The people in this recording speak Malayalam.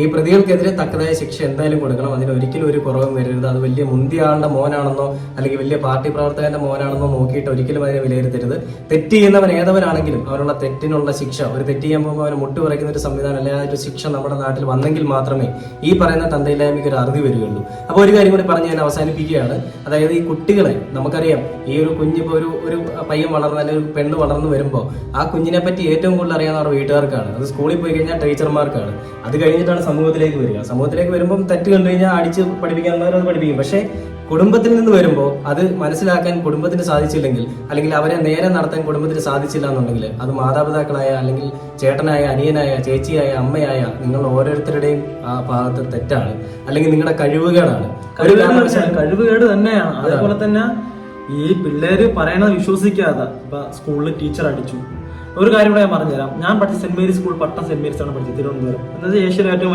ഈ പ്രതികൾക്കെതിരെ തക്കതായ ശിക്ഷ എന്തായാലും കൊടുക്കണം. അതിന് ഒരിക്കലും ഒരു കുറവും വരരുത്. അത് വലിയ മുന്തിയ ആളുടെ മോനാണെന്നോ അല്ലെങ്കിൽ വലിയ പാർട്ടി പ്രവർത്തകന്റെ മോനാണെന്നോ നോക്കിയിട്ട് ഒരിക്കലും അതിനെ വിലയിരുത്തരുത്. തെറ്റ് ചെയ്യുന്നവൻ ഏതവനാണെങ്കിലും അവനുള്ള തെറ്റിനുള്ള ശിക്ഷ, ഒരു തെറ്റ് ചെയ്യാൻ പോകുമ്പോൾ അവനെ മുട്ട് പറയുന്ന ഒരു സംവിധാനം അല്ലെങ്കിൽ ഒരു ശിക്ഷ നമ്മുടെ നാട്ടിൽ വന്നെങ്കിൽ മാത്രമേ ഈ പറയുന്ന തന്തയില്ലായ്മയ്ക്ക് ഒരു അറുതി വരികയുള്ളൂ. അപ്പോൾ ഒരു കാര്യം കൂടി പറഞ്ഞ് ഞാൻ അവസാനിപ്പിക്കുകയാണ്. അതായത് ഈ കുട്ടികളെ നമുക്കറിയാം, ഈ ഒരു കുഞ്ഞിപ്പോൾ ഒരു പയ്യൻ വളർന്ന് അല്ലെങ്കിൽ ഒരു പെണ്ണ് വളർന്നു വരുമ്പോൾ ആ കുഞ്ഞിനെ പറ്റി ഏറ്റവും കൂടുതൽ അറിയാവുന്ന അവരുടെ വീട്ടുകാർക്കാണ്. അത് സ്കൂളിൽ പോയി കഴിഞ്ഞാൽ ടീച്ചർമാർക്കാണ്. അത് കഴിഞ്ഞിട്ടാണ് സമൂഹത്തിലേക്ക് വരിക. സമൂഹത്തിലേക്ക് വരുമ്പോൾ തെറ്റ് കണ്ടു കഴിഞ്ഞാൽ അടിച്ച് പഠിപ്പിക്കാനുള്ളവർ അത് പഠിപ്പിക്കും. പക്ഷേ കുടുംബത്തിൽ നിന്ന് വരുമ്പോൾ അത് മനസ്സിലാക്കാൻ കുടുംബത്തിന് സാധിച്ചില്ലെങ്കിൽ, അല്ലെങ്കിൽ അവരെ നേരെ നടത്താൻ കുടുംബത്തിന് സാധിച്ചില്ല എന്നുണ്ടെങ്കിൽ അത് മാതാപിതാക്കളായ അല്ലെങ്കിൽ ചേട്ടനായ, അനിയനായ, ചേച്ചിയായ, അമ്മയായ നിങ്ങൾ ഓരോരുത്തരുടെയും ആ ഭാഗത്ത് തെറ്റാണ്, അല്ലെങ്കിൽ നിങ്ങളുടെ കഴിവുകേടാണ്. കഴിവുകേട് തന്നെയാണ്. അതേപോലെ തന്നെ ഈ പിള്ളേര് പറയണത് വിശ്വസിക്കാതെ ഇപ്പൊ സ്കൂളിൽ ടീച്ചർ അടിച്ചു. ഒരു കാര്യം കൂടെ ഞാൻ പറഞ്ഞുതരാം. ഞാൻ പഠിച്ച സെന്റ് മേരീസ് സ്കൂൾ, പട്ടം സെന്റ് മേരീസ് ആണ് പഠിച്ചത്, തിരുവനന്തപുരം. എന്നത് ഏഷ്യയിലെ ഏറ്റവും